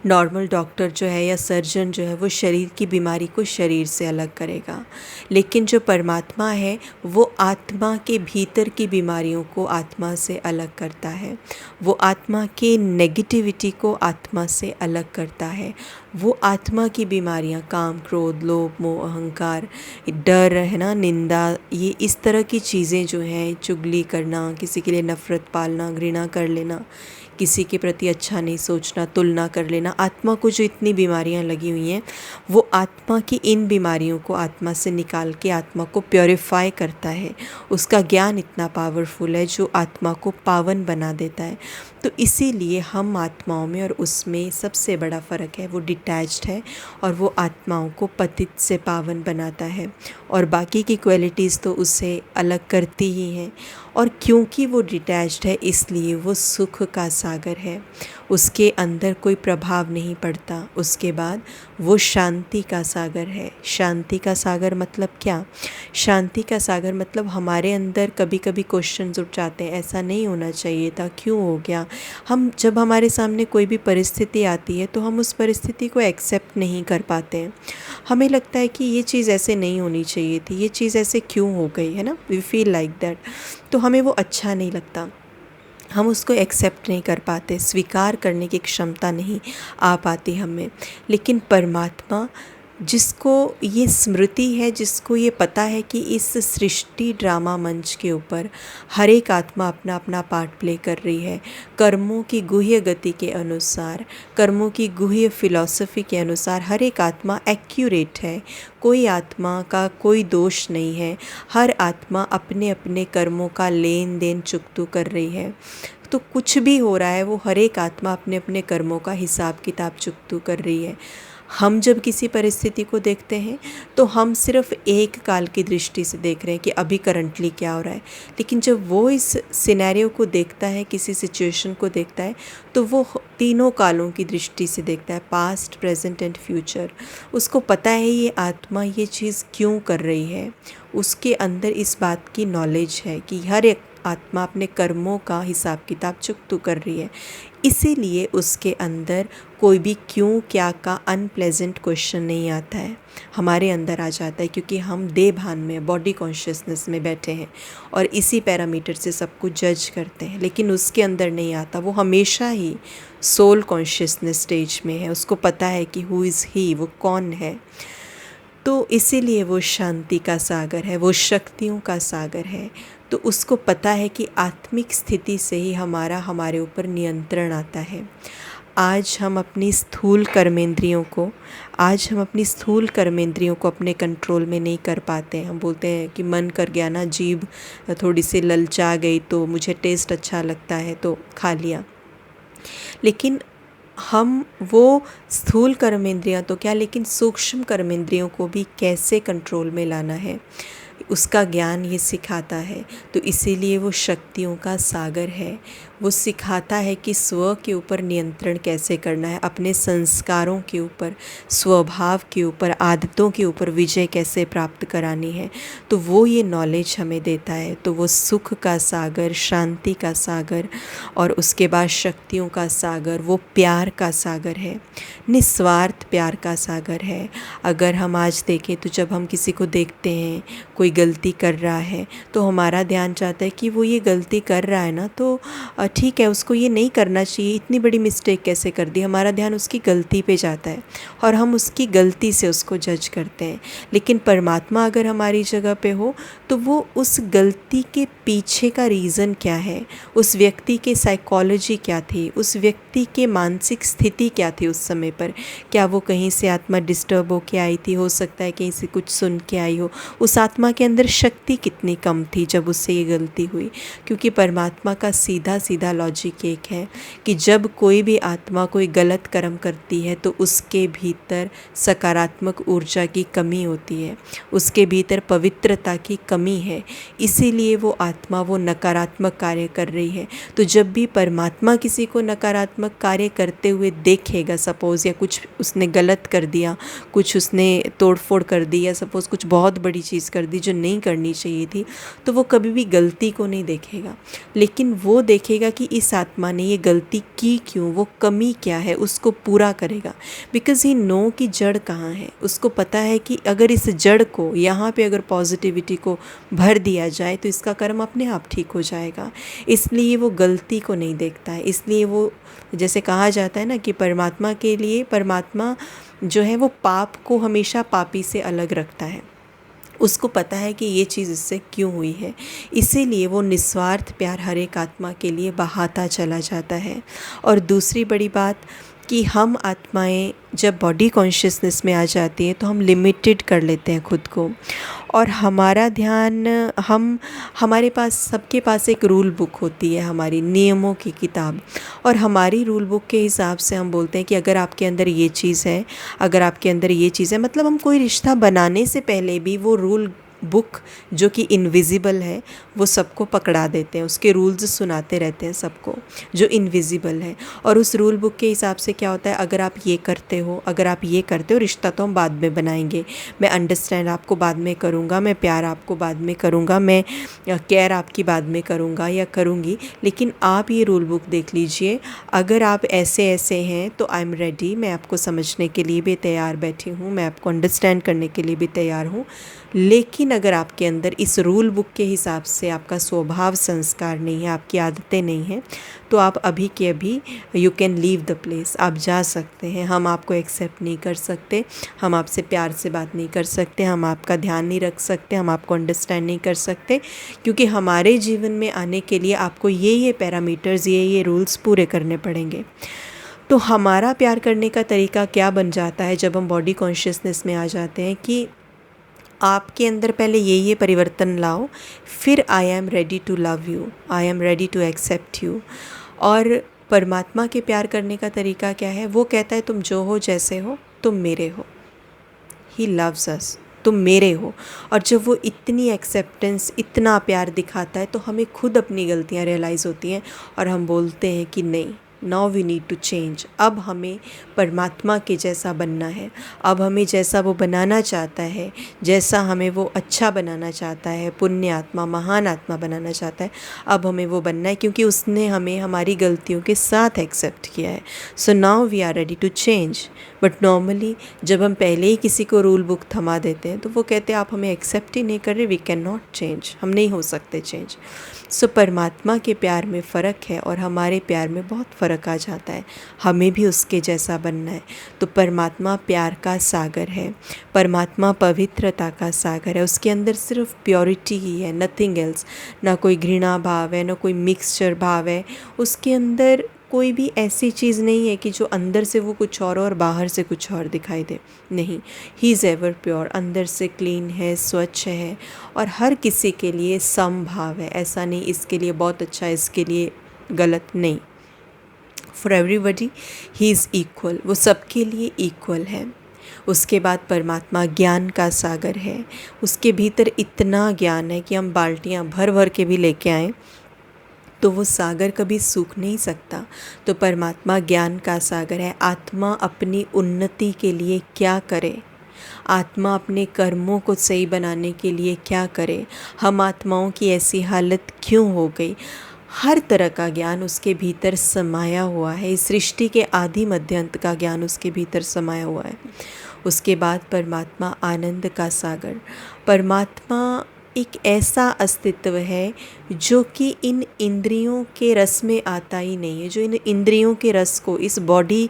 नॉर्मल डॉक्टर जो है या सर्जन जो है वो शरीर की बीमारी को शरीर से अलग करेगा, लेकिन जो परमात्मा है वो आत्मा के भीतर की बीमारियों को आत्मा से अलग करता है। वो आत्मा के नेगेटिविटी को आत्मा से अलग करता है। वो आत्मा की बीमारियां, काम क्रोध लोभ मोह अहंकार डर है ना, निंदा, ये इस तरह की चीज़ें जो हैं, चुगली करना, किसी के लिए नफ़रत पालना, घृणा कर लेना, किसी के प्रति अच्छा नहीं सोचना, तुलना कर लेना, आत्मा को जो इतनी बीमारियां लगी हुई हैं, वो आत्मा की इन बीमारियों को आत्मा से निकाल के आत्मा को प्योरीफाई करता है। उसका ज्ञान इतना पावरफुल है जो आत्मा को पावन बना देता है। तो इसीलिए हम आत्माओं में और उसमें सबसे बड़ा फ़र्क है, वो डिटैच्ड है और वो आत्माओं को पतित से पावन बनाता है, और बाकी की क्वालिटीज़ तो उससे अलग करती ही हैं। और क्योंकि वो डिटैच्ड है इसलिए वो सुख का सागर है, उसके अंदर कोई प्रभाव नहीं पड़ता। उसके बाद वो शांति का सागर है। शांति का सागर मतलब क्या? शांति का सागर मतलब हमारे अंदर कभी कभी क्वेश्चंस उठ जाते हैं, ऐसा नहीं होना चाहिए था, क्यों हो गया। हम जब हमारे सामने कोई भी परिस्थिति आती है तो हम उस परिस्थिति को एक्सेप्ट नहीं कर पाते हैं। हमें लगता है कि ये चीज़ ऐसे नहीं होनी चाहिए थी, ये चीज़ ऐसे क्यों हो गई, है ना, वी फील लाइक दैट। तो हमें वो अच्छा नहीं लगता, हम उसको एक्सेप्ट नहीं कर पाते, स्वीकार करने की क्षमता नहीं आ पाती हमें। लेकिन परमात्मा जिसको ये स्मृति है, जिसको ये पता है कि इस सृष्टि ड्रामा मंच के ऊपर हर एक आत्मा अपना अपना पार्ट प्ले कर रही है, कर्मों की गुह्य गति के अनुसार, कर्मों की गुह्य फिलॉसफी के अनुसार हर एक आत्मा एक्यूरेट है, कोई आत्मा का कोई दोष नहीं है, हर आत्मा अपने अपने कर्मों का लेन देन चुकतू कर रही है। तो कुछ भी हो रहा है वो हर एक आत्मा अपने अपने कर्मों का हिसाब किताब चुकतू कर रही है। हम जब किसी परिस्थिति को देखते हैं तो हम सिर्फ एक काल की दृष्टि से देख रहे हैं कि अभी करंटली क्या हो रहा है, लेकिन जब वो इस सिनेरियो को देखता है, किसी सिचुएशन को देखता है, तो वो तीनों कालों की दृष्टि से देखता है, पास्ट, प्रेजेंट एंड फ्यूचर। उसको पता है ये आत्मा ये चीज़ क्यों कर रही है, उसके अंदर इस बात की नॉलेज है कि हर एक आत्मा अपने कर्मों का हिसाब किताब चुकतू कर रही है। इसीलिए उसके अंदर कोई भी क्यों क्या का अनप्लेजेंट क्वेश्चन नहीं आता है, हमारे अंदर आ जाता है, क्योंकि हम देह भान में, बॉडी कॉन्शियसनेस में बैठे हैं और इसी पैरामीटर से सब कुछ जज करते हैं, लेकिन उसके अंदर नहीं आता। वो हमेशा ही सोल कॉन्शियसनेस स्टेज में है, उसको पता है कि हु इज़ ही, वो कौन है। तो इसीलिए वो शांति का सागर है, वो शक्तियों का सागर है। तो उसको पता है कि आत्मिक स्थिति से ही हमारे ऊपर नियंत्रण आता है। आज हम अपनी स्थूल कर्मेंद्रियों को अपने कंट्रोल में नहीं कर पाते हैं। हम बोलते हैं कि मन कर गया ना, जीभ थोड़ी सी ललचा गई तो मुझे टेस्ट अच्छा लगता है तो खा लिया, लेकिन हम वो स्थूल कर्मेंद्रियां तो क्या, लेकिन सूक्ष्म कर्मेंद्रियों को भी कैसे कंट्रोल में लाना है, उसका ज्ञान ये सिखाता है। तो इसीलिए वो शक्तियों का सागर है। वो सिखाता है कि स्व के ऊपर नियंत्रण कैसे करना है, अपने संस्कारों के ऊपर, स्वभाव के ऊपर, आदतों के ऊपर विजय कैसे प्राप्त करानी है। तो वो ये नॉलेज हमें देता है। तो वो सुख का सागर, शांति का सागर और उसके बाद शक्तियों का सागर, वो प्यार का सागर है, निस्वार्थ प्यार का सागर है। अगर हम आज देखें तो जब हम किसी को देखते हैं कोई गलती कर रहा है तो हमारा ध्यान चाहता है कि वो ये गलती कर रहा है ना, तो ठीक है, उसको ये नहीं करना चाहिए, इतनी बड़ी मिस्टेक कैसे कर दी। हमारा ध्यान उसकी गलती पे जाता है और हम उसकी गलती से उसको जज करते हैं। लेकिन परमात्मा अगर हमारी जगह पे हो तो वो उस गलती के पीछे का रीज़न क्या है, उस व्यक्ति के साइकोलॉजी क्या थी, उस व्यक्ति के मानसिक स्थिति क्या थी उस समय पर, क्या वो कहीं से आत्मा डिस्टर्ब होके आई थी, हो सकता है कहीं से कुछ सुन के आई हो, उस आत्मा के अंदर शक्ति कितनी कम थी जब उससे ये गलती हुई। क्योंकि परमात्मा का सीधा सीधा लॉजिक एक है कि जब कोई भी आत्मा कोई गलत कर्म करती है तो उसके भीतर सकारात्मक ऊर्जा की कमी होती है, उसके भीतर पवित्रता की कमी है, इसीलिए वो आत्मा वो नकारात्मक कार्य कर रही है। तो जब भी परमात्मा किसी को नकारात्मक कार्य करते हुए देखेगा, सपोज़ या कुछ उसने गलत कर दिया, कुछ उसने तोड़फोड़ कर दी, या सपोज़ कुछ बहुत बड़ी चीज़ कर दी जो नहीं करनी चाहिए थी, तो वो कभी भी गलती को नहीं देखेगा, लेकिन वो देखेगा कि इस आत्मा ने ये गलती की क्यों, वो कमी क्या है, उसको पूरा करेगा। बिकॉज़ ही नो की जड़ कहाँ है, उसको पता है कि अगर इस जड़ को यहाँ पे अगर पॉजिटिविटी को भर दिया जाए तो इसका कर्म अपने आप ठीक हो जाएगा। इसलिए वो गलती को नहीं देखता है। इसलिए वो, जैसे कहा जाता है ना कि परमात्मा के लिए, परमात्मा जो है वो पाप को हमेशा पापी से अलग रखता है। उसको पता है कि ये चीज़ इससे क्यों हुई है, इसीलिए वो निस्वार्थ प्यार हर एक आत्मा के लिए बहाता चला जाता है। और दूसरी बड़ी बात कि हम आत्माएं जब बॉडी कॉन्शियसनेस में आ जाती हैं तो हम लिमिटेड कर लेते हैं खुद को, और हमारा ध्यान, हमारे पास, सबके पास एक रूल बुक होती है, हमारी नियमों की किताब, और हमारी रूल बुक के हिसाब से हम बोलते हैं कि अगर आपके अंदर ये चीज़ है, अगर आपके अंदर ये चीज़ है, मतलब हम कोई रिश्ता बनाने से पहले भी वो रूल बुक जो कि इनविजिबल है वो सबको पकड़ा देते हैं, उसके रूल्स सुनाते रहते हैं सबको जो इनविजिबल है। और उस रूल बुक के हिसाब से क्या होता है, अगर आप ये करते हो, अगर आप ये करते हो, रिश्ता तो हम बाद में बनाएंगे, मैं अंडरस्टैंड आपको बाद में करूँगा, मैं प्यार आपको बाद में करूँगा, मैं केयर आपकी बाद में करूँगा या करूँगी, लेकिन आप ये रूल बुक देख लीजिए, अगर आप ऐसे ऐसे हैं तो आई एम रेडी, मैं आपको समझने के लिए भी तैयार बैठी हूँ, मैं आपको अंडरस्टैंड करने के लिए भी तैयार हूँ, लेकिन अगर आपके अंदर इस रूल बुक के हिसाब से आपका स्वभाव संस्कार नहीं है, आपकी आदतें नहीं हैं, तो आप अभी के अभी you can leave the place, आप जा सकते हैं। हम आपको एक्सेप्ट नहीं कर सकते, हम आपसे प्यार से बात नहीं कर सकते, हम आपका ध्यान नहीं रख सकते, हम आपको अंडरस्टैंड नहीं कर सकते, क्योंकि हमारे जीवन में आने के लिए आपको ये पैरामीटर्स, ये रूल्स पूरे करने पड़ेंगे। तो हमारा प्यार करने का तरीका क्या बन जाता है जब हम बॉडी कॉन्शियसनेस में आ जाते हैं कि आपके अंदर पहले ये परिवर्तन लाओ, फिर I am ready to love you, I am ready to accept you. और परमात्मा के प्यार करने का तरीका क्या है? वो कहता है तुम जो हो जैसे हो तुम मेरे हो, ही लव्स अस, तुम मेरे हो। और जब वो इतनी एक्सेप्टेंस, इतना प्यार दिखाता है तो हमें खुद अपनी गलतियाँ रियलाइज़ होती हैं और हम बोलते हैं कि नहीं, now we need to change. अब हमें परमात्मा के जैसा बनना है, अब हमें जैसा वो बनाना चाहता है, जैसा हमें वो अच्छा बनाना चाहता है, पुण्य आत्मा, महान आत्मा बनाना चाहता है, अब हमें वो बनना है, क्योंकि उसने हमें हमारी गलतियों के साथ एक्सेप्ट किया है। So now we are ready to change. But normally जब हम पहले ही किसी को रूल बुक थमा देते हैं तो वो कहते हैं आप हमें एक्सेप्ट ही नहीं कर रहे, वी कैन नॉट चेंज, हम नहीं हो सकते चेंज। सो परमात्मा के प्यार में फ़र्क है और हमारे प्यार में बहुत फ़र्क आ जाता है, हमें भी उसके जैसा बनना है। तो परमात्मा प्यार का सागर है, परमात्मा पवित्रता का सागर है, उसके अंदर सिर्फ प्योरिटी ही है, नथिंग एल्स। ना कोई घृणा भाव है, ना कोई मिक्सचर भाव है, उसके अंदर कोई भी ऐसी चीज़ नहीं है कि जो अंदर से वो कुछ और बाहर से कुछ और दिखाई दे। नहीं, ही इज़ एवर प्योर, अंदर से क्लीन है, स्वच्छ है और हर किसी के लिए समभाव है। ऐसा नहीं इसके लिए बहुत अच्छा है, इसके लिए गलत, नहीं। For everybody he is equal, वो सबके लिए इक्वल है। उसके बाद परमात्मा ज्ञान का सागर है, उसके भीतर इतना ज्ञान है कि हम बाल्टियाँ भर भर के भी लेके आएँ तो वो सागर कभी सूख नहीं सकता। तो परमात्मा ज्ञान का सागर है। आत्मा अपनी उन्नति के लिए क्या करे, आत्मा अपने कर्मों को सही बनाने के लिए क्या करे, हम आत्माओं की ऐसी हालत क्यों हो गई, हर तरह का ज्ञान उसके भीतर समाया हुआ है। इस सृष्टि के आदि मध्य अंत का ज्ञान उसके भीतर समाया हुआ है। उसके बाद परमात्मा आनंद का सागर, परमात्मा एक ऐसा अस्तित्व है जो कि इन इंद्रियों के रस में आता ही नहीं है, जो इन इंद्रियों के रस को, इस बॉडी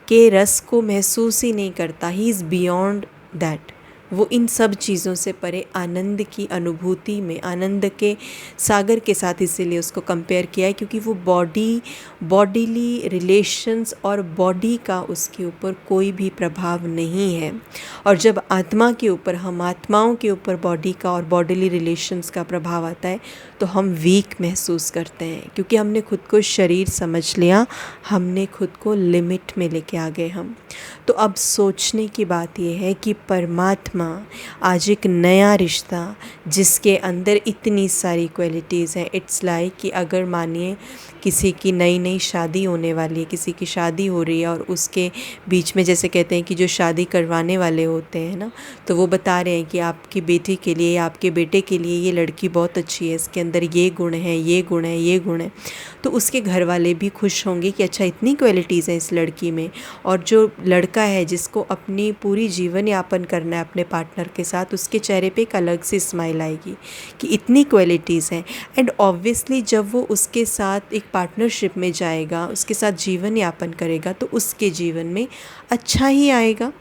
के रस को महसूस ही नहीं करता। ही इज़ बियॉन्ड दैट, वो इन सब चीज़ों से परे आनंद की अनुभूति में, आनंद के सागर के साथ इसीलिए उसको कंपेयर किया है क्योंकि वो बॉडीली रिलेशंस और बॉडी का उसके ऊपर कोई भी प्रभाव नहीं है। और जब आत्मा के ऊपर, हम आत्माओं के ऊपर बॉडी का और बॉडीली रिलेशंस का प्रभाव आता है तो हम वीक महसूस करते हैं, क्योंकि हमने खुद को शरीर समझ लिया, हमने खुद को लिमिट में लेके आ गए हम। तो अब सोचने की बात यह है कि परमात्मा आज एक नया रिश्ता जिसके अंदर इतनी सारी क्वालिटीज़ हैं, इट्स लाइक कि अगर मानिए किसी की नई शादी होने वाली है, किसी की शादी हो रही है और उसके बीच में, जैसे कहते हैं कि जो शादी करवाने वाले होते हैं ना, तो वो बता रहे हैं कि आपकी बेटी के लिए या आपके बेटे के लिए ये लड़की बहुत अच्छी है, इसके अंदर ये गुण है, ये गुण है, ये गुण है। तो उसके घर वाले भी खुश होंगे कि अच्छा इतनी क्वालिटीज़ हैं इस लड़की में। और जो लड़का है जिसको अपनी पूरी जीवन यापन करना है अपने पार्टनर के साथ, उसके चेहरे पे एक अलग सी स्माइल आएगी कि इतनी क्वालिटीज़ हैं। एंड ऑब्वियसली जब वो उसके साथ एक पार्टनरशिप में जाएगा, उसके साथ जीवन यापन करेगा, तो उसके जीवन में अच्छा ही आएगा।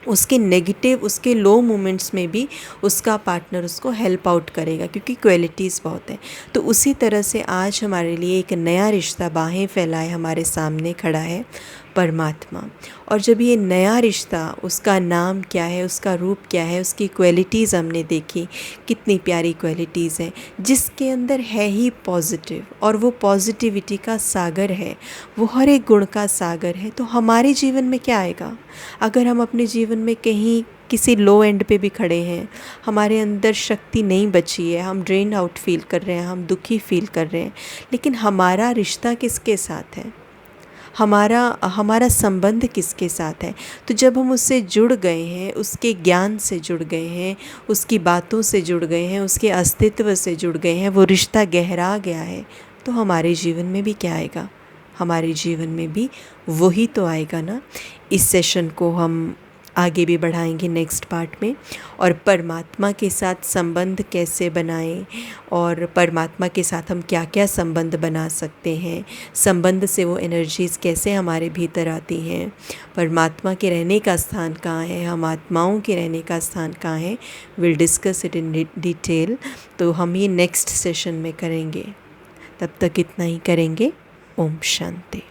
उसके नेगेटिव, उसके लो मोमेंट्स में भी उसका पार्टनर उसको हेल्प आउट करेगा, क्योंकि क्वालिटीज़ बहुत हैं। तो उसी तरह से आज हमारे लिए एक नया रिश्ता बाहें फैलाए हमारे सामने खड़ा है, परमात्मा। और जब ये नया रिश्ता, उसका नाम क्या है, उसका रूप क्या है, उसकी क्वालिटीज़ हमने देखी, कितनी प्यारी क्वालिटीज़ हैं, जिसके अंदर है ही पॉजिटिव, और वो पॉजिटिविटी का सागर है, वो हर एक गुण का सागर है। तो हमारे जीवन में क्या आएगा अगर हम अपने जीवन में कहीं किसी लो एंड पे भी खड़े हैं, हमारे अंदर शक्ति नहीं बची है, हम ड्रेन आउट फील कर रहे हैं, हम दुखी फील कर रहे हैं, लेकिन हमारा रिश्ता किसके साथ है, हमारा संबंध किसके साथ है? तो जब हम उससे जुड़ गए हैं, उसके ज्ञान से जुड़ गए हैं, उसकी बातों से जुड़ गए हैं, उसके अस्तित्व से जुड़ गए हैं, वो रिश्ता गहरा गया है, तो हमारे जीवन में भी क्या आएगा? हमारे जीवन में भी वही तो आएगा ना। इस सेशन को हम आगे भी बढ़ाएंगे नेक्स्ट पार्ट में। और परमात्मा के साथ संबंध कैसे बनाएं और परमात्मा के साथ हम क्या क्या संबंध बना सकते हैं, संबंध से वो एनर्जीज़ कैसे हमारे भीतर आती हैं, परमात्मा के रहने का स्थान कहाँ है, हम आत्माओं के रहने का स्थान कहाँ है, will discuss it in detail. तो हम ये नेक्स्ट सेशन में करेंगे। तब तक इतना ही करेंगे। ओम शांति।